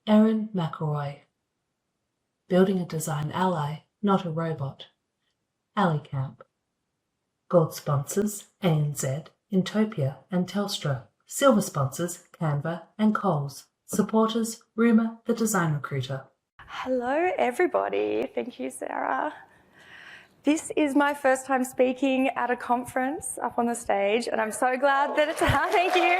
Erin, McIlroy. Building a design ally, not a robot. Ally Camp. Gold sponsors ANZ, Intopia and Telstra. Silver sponsors Canva and Coles. Supporters Rumour, the design recruiter. Hello everybody, thank you Sarah. This is my first time speaking at a conference up on the stage and I'm so glad that it's, thank you.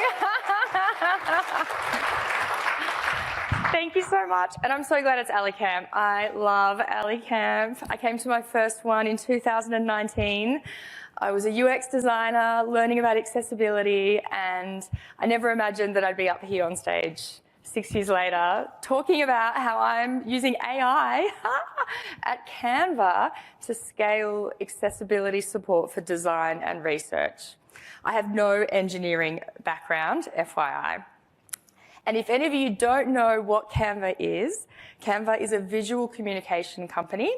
Thank you so much, and I'm so glad it's Ally Camp. I love Ally Camp. I came to my first one in 2019. I was a UX designer, learning about accessibility, and I never imagined that I'd be up here on stage 6 years later talking about how I'm using AI at Canva to scale accessibility support for design and research. I have no engineering background, FYI. And if any of you don't know what Canva is a visual communication company,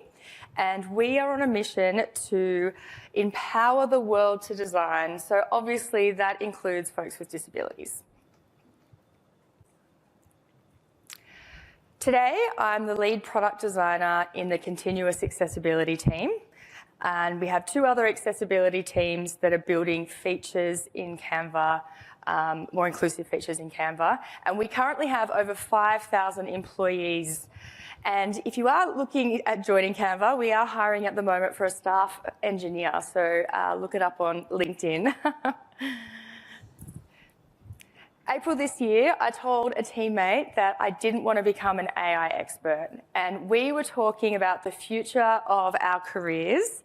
and we are on a mission to empower the world to design. So obviously that includes folks with disabilities. Today, I'm the lead product designer in the continuous accessibility team. And we have two other accessibility teams that are building features in Canva, more inclusive features in Canva. And we currently have over 5,000 employees. And if you are looking at joining Canva, we are hiring at the moment for a staff engineer. So look it up on LinkedIn. April this year, I told a teammate that I didn't want to become an AI expert. And we were talking about the future of our careers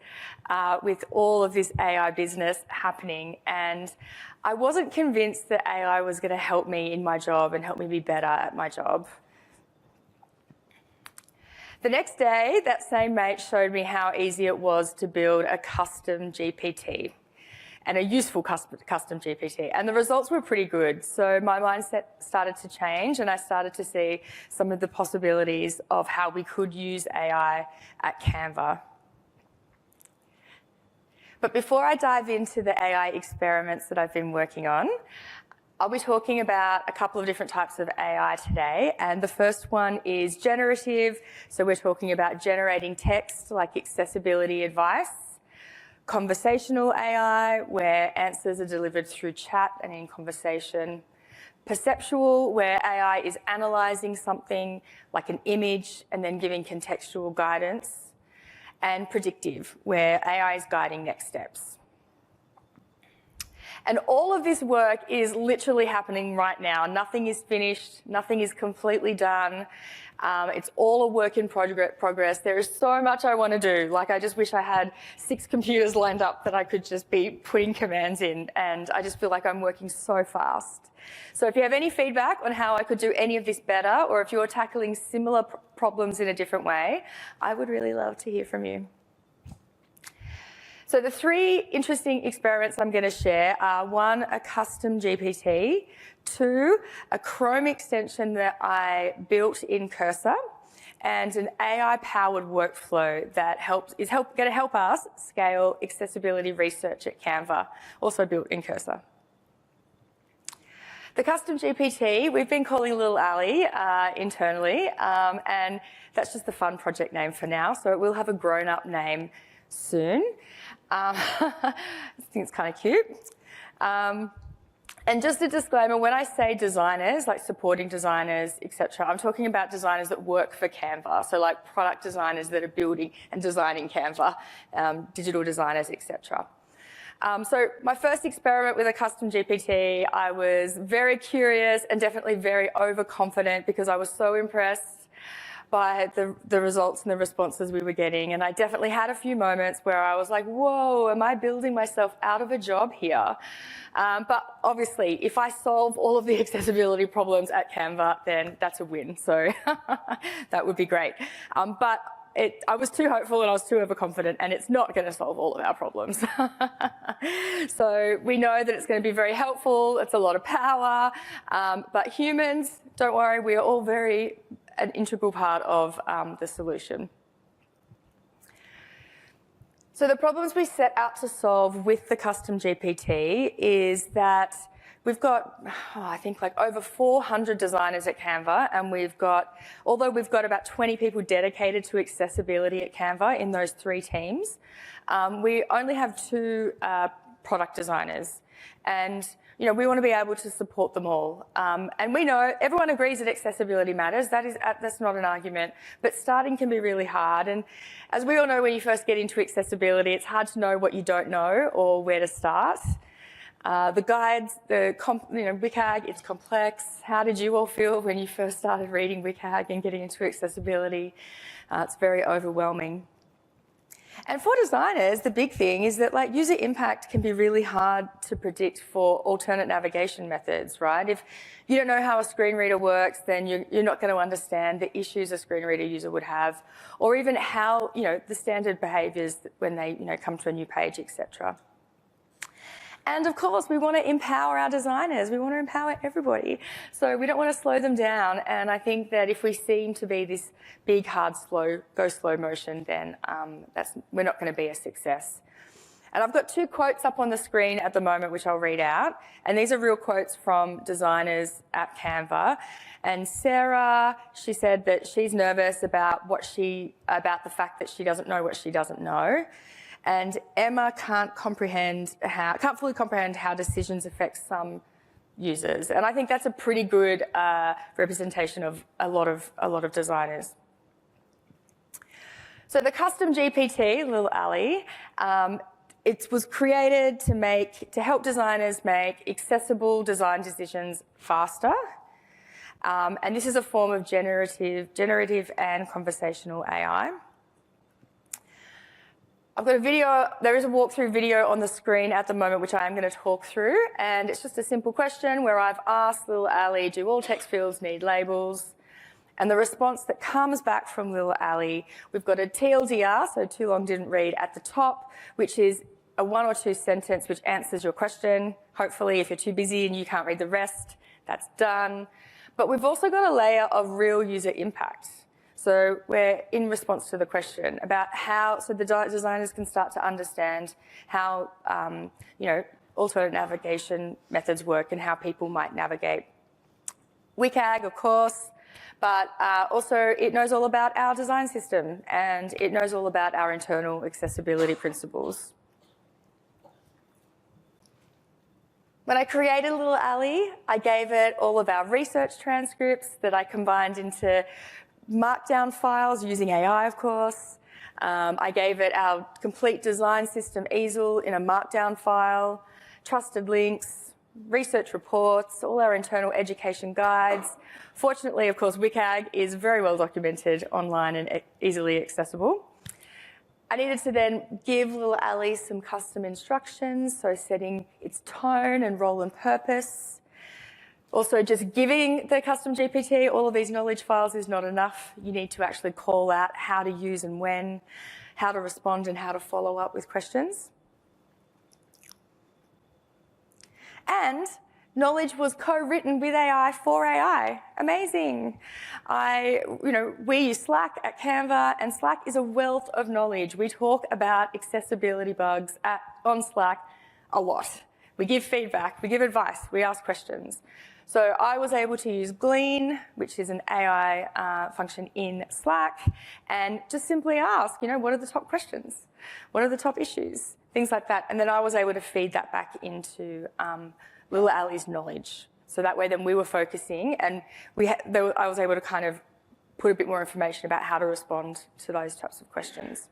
with all of this AI business happening. And I wasn't convinced that AI was going to help me in my job and help me be better at my job. The next day, that same mate showed me how easy it was to build a custom GPT. And a useful custom GPT. And the results were pretty good. So my mindset started to change and I started to see some of the possibilities of how we could use AI at Canva. But before I dive into the AI experiments that I've been working on, I'll be talking about a couple of different types of AI today. And the first one is generative. So we're talking about generating text like accessibility advice. Conversational AI, where answers are delivered through chat and in conversation. Perceptual, where AI is analysing something like an image and then giving contextual guidance. And predictive, where AI is guiding next steps. And all of this work is literally happening right now. Nothing is finished, nothing is completely done. It's all a work in progress. There is so much I want to do. Like, I just wish I had 6 computers lined up that I could just be putting commands in. And I just feel like I'm working so fast. So if you have any feedback on how I could do any of this better, or if you're tackling similar problems in a different way, I would really love to hear from you. So the 3 interesting experiments I'm going to share are 1, a custom GPT, 2, a Chrome extension that I built in Cursor, and an AI-powered workflow that is going to help us scale accessibility research at Canva, also built in Cursor. The custom GPT, we've been calling Little Ally internally, and that's just the fun project name for now, so it will have a grown-up name soon. I think it's kind of cute. And just a disclaimer, when I say designers, like supporting designers, etc., I'm talking about designers that work for Canva, so like product designers that are building and designing Canva, digital designers, etc. So my first experiment with a custom GPT, I was very curious and definitely very overconfident because I was so impressed by the results and the responses we were getting. And I definitely had a few moments where I was like, whoa, am I building myself out of a job here? But obviously, if I solve all of the accessibility problems at Canva, then that's a win. So that would be great. But I was too hopeful and I was too overconfident, and it's not going to solve all of our problems. So we know that it's going to be very helpful. It's a lot of power. But humans, don't worry, we are all an integral part of the solution. So the problems we set out to solve with the custom GPT is that We've got, I think, like over 400 designers at Canva, and although we've got about 20 people dedicated to accessibility at Canva in those 3 teams, we only have 2 product designers. And, we want to be able to support them all. And we know everyone agrees that accessibility matters. That's not an argument. But starting can be really hard. And as we all know, when you first get into accessibility, it's hard to know what you don't know or where to start. The guides, WCAG, it's complex. How did you all feel when you first started reading WCAG and getting into accessibility? It's very overwhelming. And for designers, the big thing is that user impact can be really hard to predict for alternate navigation methods, right? If you don't know how a screen reader works, then you're not going to understand the issues a screen reader user would have, or even how, the standard behaviours when they, come to a new page, etc. And of course, we want to empower our designers. We want to empower everybody. So we don't want to slow them down. And I think that if we seem to be this big, hard, slow motion, then we're not going to be a success. And I've got 2 quotes up on the screen at the moment, which I'll read out. And these are real quotes from designers at Canva. And Sarah, she said that she's nervous about the fact that she doesn't know what she doesn't know. And Emma can't fully comprehend how decisions affect some users. And I think that's a pretty good representation of a lot of designers. So the custom GPT, Lil Ali, it was created to help designers make accessible design decisions faster. And this is a form of generative and conversational AI. I've got a video, there is a walkthrough video on the screen at the moment which I am going to talk through, and it's just a simple question where I've asked Lil Ali, do all text fields need labels? And the response that comes back from Lil Ali, we've got a TLDR, so too long didn't read, at the top, which is a 1 or 2 sentence which answers your question. Hopefully, if you're too busy and you can't read the rest, that's done. But we've also got a layer of real user impact. So we're in response to the question about so the designers can start to understand how, alternate navigation methods work and how people might navigate. WCAG, of course, but also it knows all about our design system and it knows all about our internal accessibility principles. When I created Lil Ali, I gave it all of our research transcripts that I combined into Markdown files using AI, of course. I gave it our complete design system easel in a Markdown file, trusted links, research reports, all our internal education guides. Fortunately, of course, WCAG is very well documented online and easily accessible. I needed to then give Lil Ali some custom instructions, so setting its tone and role and purpose. Also, just giving the custom GPT all of these knowledge files is not enough. You need to actually call out how to use and when, how to respond and how to follow up with questions. And knowledge was co-written with AI for AI. Amazing. We use Slack at Canva, and Slack is a wealth of knowledge. We talk about accessibility bugs on Slack a lot. We give feedback, we give advice, we ask questions. So I was able to use Glean, which is an AI function in Slack, and just simply ask, what are the top questions? What are the top issues? Things like that. And then I was able to feed that back into Lil Ali's knowledge. So that way then we were focusing, and I was able to kind of put a bit more information about how to respond to those types of questions.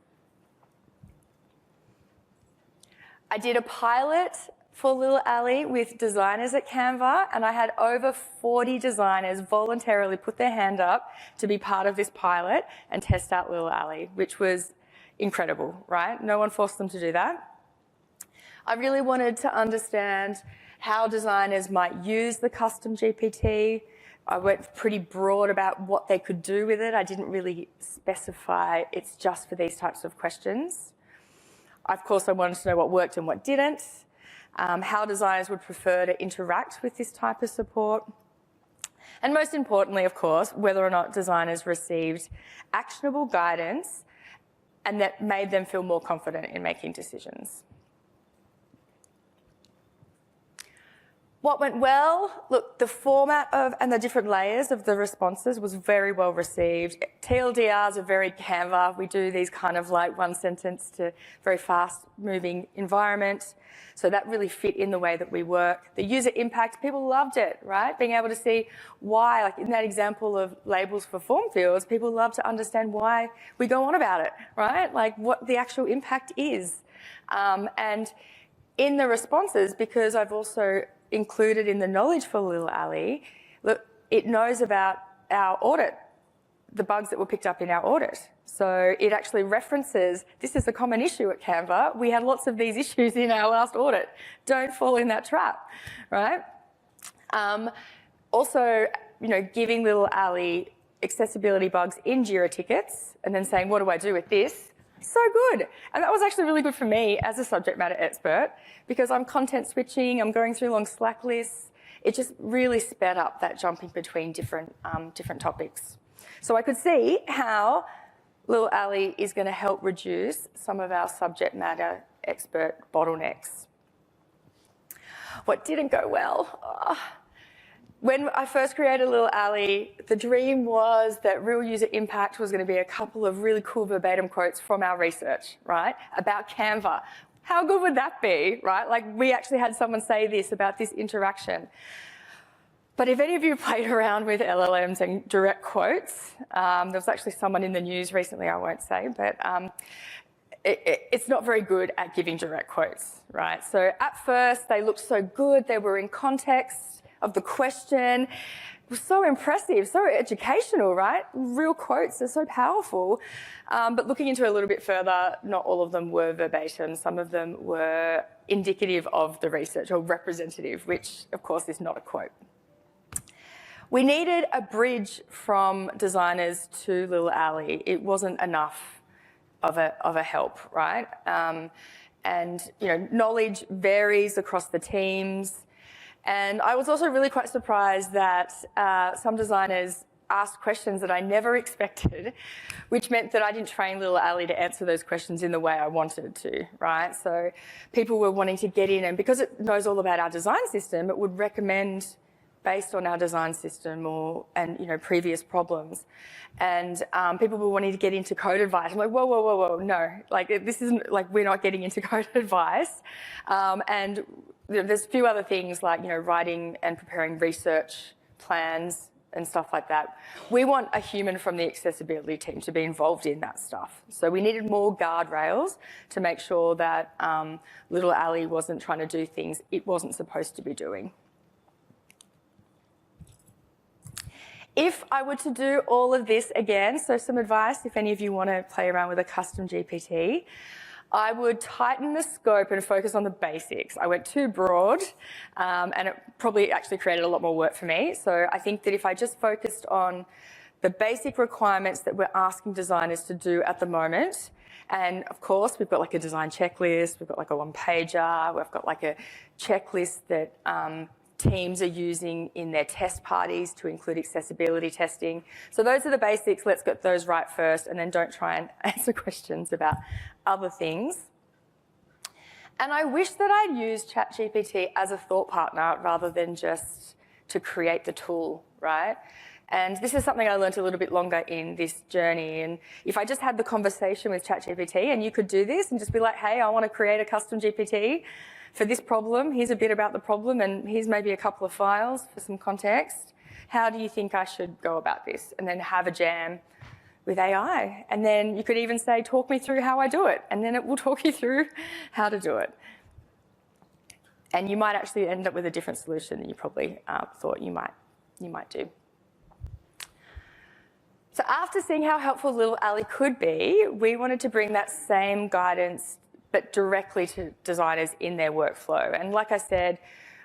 I did a pilot for Lil Ali with designers at Canva, and I had over 40 designers voluntarily put their hand up to be part of this pilot and test out Lil Ali, which was incredible, right? No one forced them to do that. I really wanted to understand how designers might use the custom GPT. I went pretty broad about what they could do with it. I didn't really specify it's just for these types of questions. Of course, I wanted to know what worked and what didn't. How designers would prefer to interact with this type of support. And most importantly, of course, whether or not designers received actionable guidance and that made them feel more confident in making decisions. What went well? Look, the format of and the different layers of the responses was very well received. TLDRs are very Canva. We do these kind of like one sentence to very fast moving environment. So that really fit in the way that we work. The user impact, people loved it, right? Being able to see why, like in that example of labels for form fields, people love to understand why we go on about it, right? Like what the actual impact is. And in the responses, because I've also included in the knowledge for Little Ali, look, it knows about our audit, the bugs that were picked up in our audit. So it actually references, this is a common issue at Canva. We had lots of these issues in our last audit. Don't fall in that trap, right? Also, giving Little Ali accessibility bugs in Jira tickets and then saying, what do I do with this? So good. And that was actually really good for me as a subject matter expert because I'm content switching, I'm going through long Slack lists. It just really sped up that jumping between different topics. So I could see how Little Ali is going to help reduce some of our subject matter expert bottlenecks. What didn't go well? When I first created Little Ali, the dream was that real user impact was going to be a couple of really cool verbatim quotes from our research, right, about Canva. How good would that be, right? Like we actually had someone say this about this interaction. But if any of you played around with LLMs and direct quotes, there was actually someone in the news recently, I won't say, but it's not very good at giving direct quotes, right? So at first they looked so good, they were in context of the question. It was so impressive, so educational, right? Real quotes are so powerful. But looking into it a little bit further, not all of them were verbatim. Some of them were indicative of the research or representative, which of course is not a quote. We needed a bridge from designers to Little Ali. It wasn't enough of a help, right? And knowledge varies across the teams. And I was also really quite surprised that some designers asked questions that I never expected, which meant that I didn't train Little Ali to answer those questions in the way I wanted to, right? So people were wanting to get in, and because it knows all about our design system, it would recommend based on our design system and previous problems. And people were wanting to get into code advice. I'm like, whoa, no. Like this isn't, like we're not getting into code advice. And there's a few other things like, writing and preparing research plans and stuff like that. We want a human from the accessibility team to be involved in that stuff. So we needed more guardrails to make sure that Little Ali wasn't trying to do things it wasn't supposed to be doing. If I were to do all of this again, so some advice, if any of you want to play around with a custom GPT, I would tighten the scope and focus on the basics. I went too broad, and it probably actually created a lot more work for me. So I think that if I just focused on the basic requirements that we're asking designers to do at the moment, and of course, we've got like a design checklist, we've got like a one-pager, we've got like a checklist that teams are using in their test parties to include accessibility testing. So those are the basics. Let's get those right first, and then don't try and answer questions about other things. And I wish that I'd used ChatGPT as a thought partner rather than just to create the tool, right? And this is something I learned a little bit longer in this journey. And if I just had the conversation with ChatGPT and you could do this and just be like, hey, I want to create a custom GPT for this problem, here's a bit about the problem, and here's maybe a couple of files for some context. How do you think I should go about this? And then have a jam with AI. And then you could even say, talk me through how I do it. And then it will talk you through how to do it. And you might actually end up with a different solution than you probably thought you might do. So after seeing how helpful Little Ali could be, we wanted to bring that same guidance but directly to designers in their workflow. And like I said,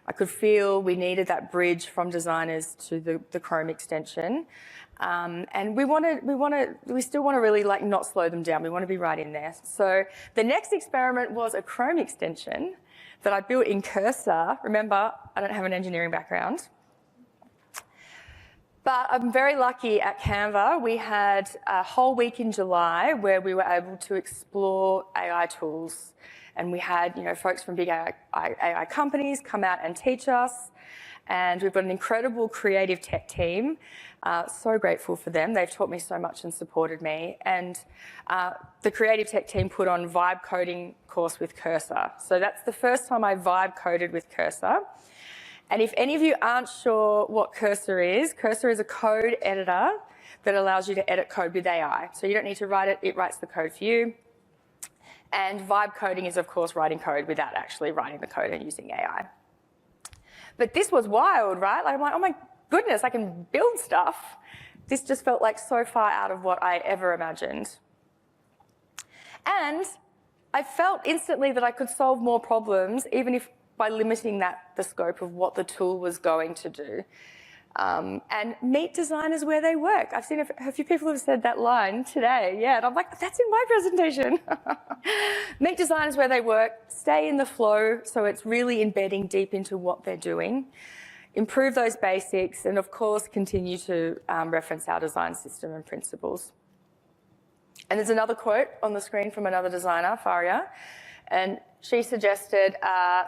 I could feel we needed that bridge from designers to the Chrome extension. And we still want to really like not slow them down. We want to be right in there. So the next experiment was a Chrome extension that I built in Cursor. Remember, I don't have an engineering background. But I'm very lucky at Canva. We had a whole week in July where we were able to explore AI tools. And we had, folks from big AI companies come out and teach us. And we've got an incredible creative tech team. So grateful for them. They've taught me so much and supported me. And the creative tech team put on vibe coding course with Cursor. So that's the first time I vibe coded with Cursor. And if any of you aren't sure what Cursor is a code editor that allows you to edit code with AI. So you don't need to write it, it writes the code for you. And vibe coding is, of course, writing code without actually writing the code and using AI. But this was wild, right? Like, I'm like, oh my goodness, I can build stuff. This just felt like so far out of what I ever imagined. And I felt instantly that I could solve more problems, even if by limiting the scope of what the tool was going to do. And meet designers where they work. I've seen a few people have said that line today, yeah, and I'm like, that's in my presentation. Meet designers where they work, stay in the flow, so it's really embedding deep into what they're doing. Improve those basics, and of course, continue to reference our design system and principles. And there's another quote on the screen from another designer, Faria, and she suggested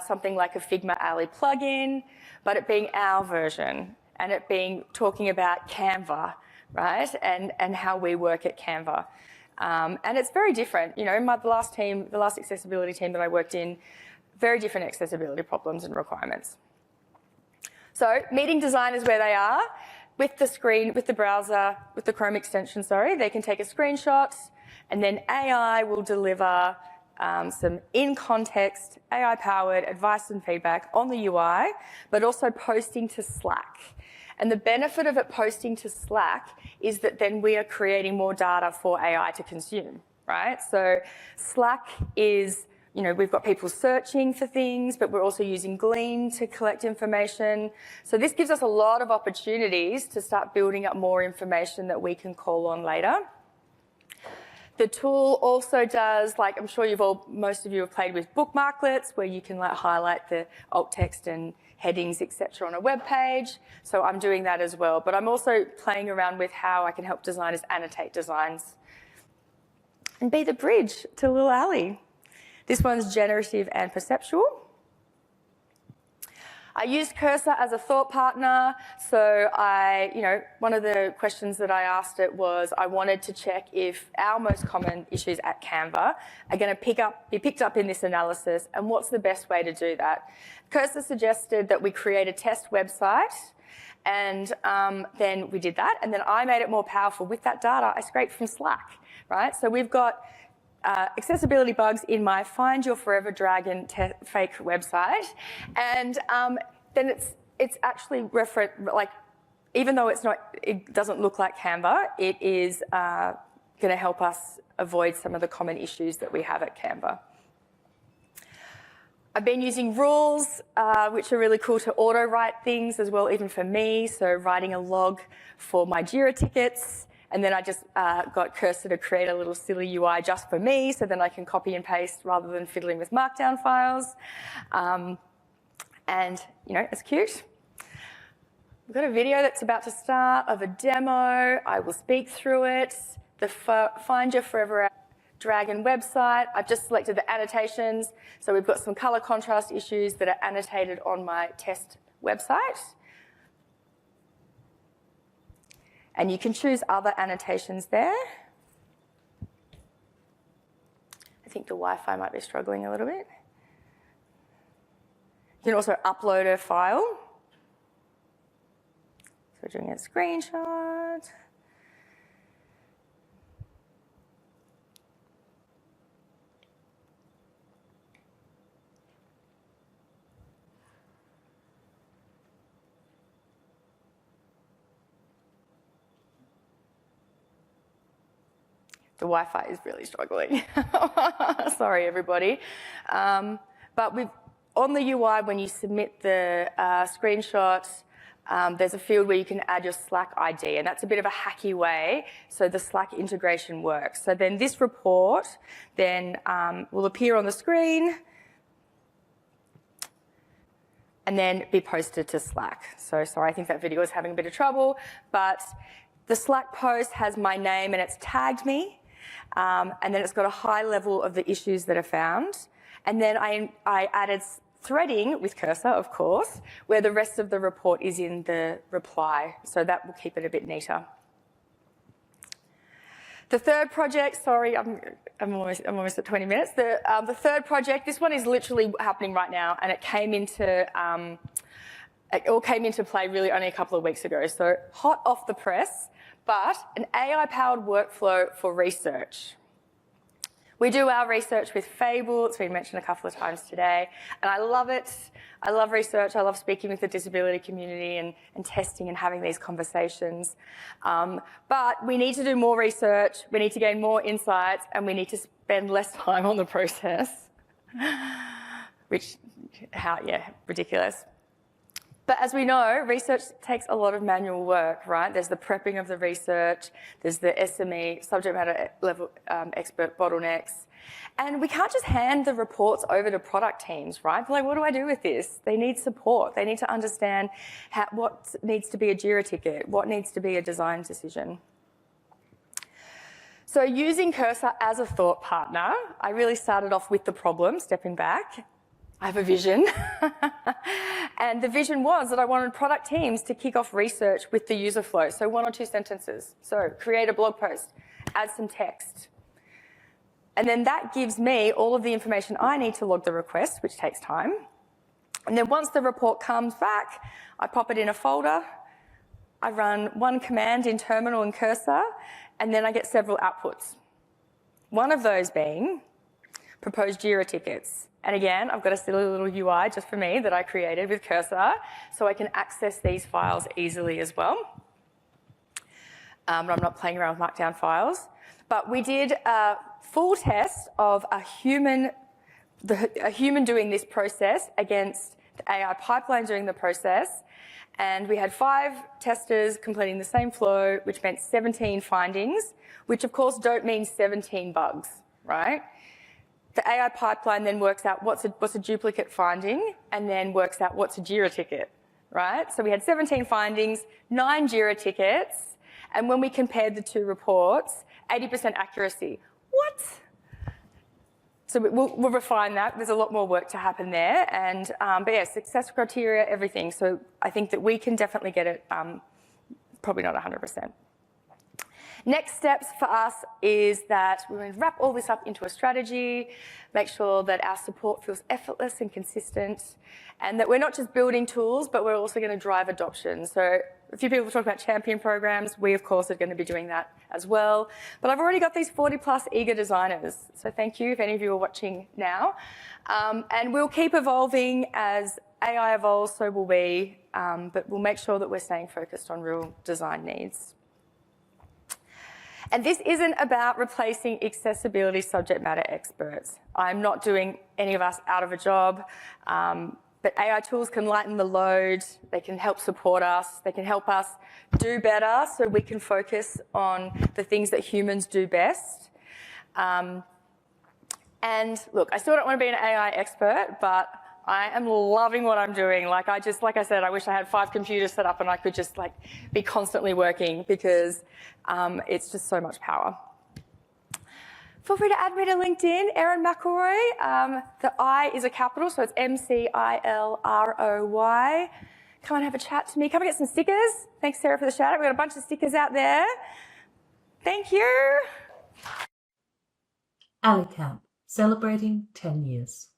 something like a Figma Alley plugin, but it being our version, and it being talking about Canva, right? And how we work at Canva. And it's very different. The last accessibility team that I worked in, very different accessibility problems and requirements. So meeting designers where they are, with the screen, with the browser, with the Chrome extension, they can take a screenshot, and then AI will deliver some in-context, AI-powered advice and feedback on the UI, but also posting to Slack. And the benefit of it posting to Slack is that then we are creating more data for AI to consume, right? So Slack is, we've got people searching for things, but we're also using Glean to collect information. So this gives us a lot of opportunities to start building up more information that we can call on later. The tool also does, I'm sure most of you have played with bookmarklets, where you can highlight the alt text and headings, etc., on a web page. So I'm doing that as well. But I'm also playing around with how I can help designers annotate designs and be the bridge to Little Alley. This one's generative and perceptual. I used Cursor as a thought partner. So one of the questions that I asked it was, I wanted to check if our most common issues at Canva are going to be picked up in this analysis, and what's the best way to do that. Cursor suggested that we create a test website, and then we did that, and then I made it more powerful. With that data, I scraped from Slack, right? So we've got accessibility bugs in my Find Your Forever Dragon fake website, and then it's actually even though it doesn't look like Canva, it is going to help us avoid some of the common issues that we have at Canva. I've been using rules, which are really cool to auto-write things as well, even for me. So writing a log for my Jira tickets. And then I just got Cursor to create a little silly UI just for me, so then I can copy and paste rather than fiddling with markdown files. And, it's cute. We've got a video that's about to start of a demo. I will speak through it. The Find Your Forever Dragon website. I've just selected the annotations. So we've got some color contrast issues that are annotated on my test website. And you can choose other annotations there. I think the Wi-Fi might be struggling a little bit. You can also upload a file. So we're doing a screenshot. The Wi-Fi is really struggling. Sorry, everybody. But on the UI, when you submit the screenshot, there's a field where you can add your Slack ID, and that's a bit of a hacky way so the Slack integration works. So then this report then will appear on the screen, and then be posted to Slack. So sorry, I think that video is having a bit of trouble, but the Slack post has my name and it's tagged me, and then it's got a high level of the issues that are found. And then I added threading with cursor, of course, where the rest of the report is in the reply. So that will keep it a bit neater. The third project, sorry, I'm almost at 20 minutes. The third project, this one is literally happening right now, and it all came into play really only a couple of weeks ago. So hot off the press, but an AI-powered workflow for research. We do our research with Fable. It's been mentioned a couple of times today, and I love it. I love research. I love speaking with the disability community and testing and having these conversations. But we need to do more research. We need to gain more insights, and we need to spend less time on the process, ridiculous. But as we know, research takes a lot of manual work, right? There's the prepping of the research, there's the SME, subject matter level expert bottlenecks. And we can't just hand the reports over to product teams, right? They're like, what do I do with this? They need support. They need to understand what needs to be a JIRA ticket, what needs to be a design decision. So using Cursor as a thought partner, I really started off with the problem, stepping back. I have a vision. And the vision was that I wanted product teams to kick off research with the user flow. So 1 or 2 sentences. So create a blog post, add some text. And then that gives me all of the information I need to log the request, which takes time. And then once the report comes back, I pop it in a folder. I run one command in Terminal and Cursor, and then I get several outputs. One of those being proposed JIRA tickets. And again, I've got a silly little UI just for me that I created with Cursor, so I can access these files easily as well. But I'm not playing around with Markdown files. But we did a full test of a human doing this process against the AI pipeline doing the process. And we had 5 testers completing the same flow, which meant 17 findings, which of course don't mean 17 bugs, right? The AI pipeline then works out what's a duplicate finding and then works out what's a JIRA ticket, right? So we had 17 findings, 9 JIRA tickets, and when we compared the 2 reports, 80% accuracy. What? So we'll refine that. There's a lot more work to happen there. And, but yeah, success criteria, everything. So I think that we can definitely get it, probably not 100%. Next steps for us is that we're going to wrap all this up into a strategy, make sure that our support feels effortless and consistent, and that we're not just building tools, but we're also going to drive adoption. So a few people talk about champion programs. We, of course, are going to be doing that as well. But I've already got these 40+ eager designers. So thank you if any of you are watching now. And we'll keep evolving as AI evolves, so will we. But we'll make sure that we're staying focused on real design needs. And this isn't about replacing accessibility subject matter experts. I'm not doing any of us out of a job, but AI tools can lighten the load, they can help support us, they can help us do better so we can focus on the things that humans do best. And look, I still don't want to be an AI expert, but I am loving what I'm doing. Like I said, I wish I had 5 computers set up and I could just be constantly working because it's just so much power. Feel free to add me to LinkedIn, Erin McIlroy. The I is a capital, so it's McIlroy. Come and have a chat to me. Come and get some stickers. Thanks, Sarah, for the shout out. We've got a bunch of stickers out there. Thank you. Ali Camp, celebrating 10 years.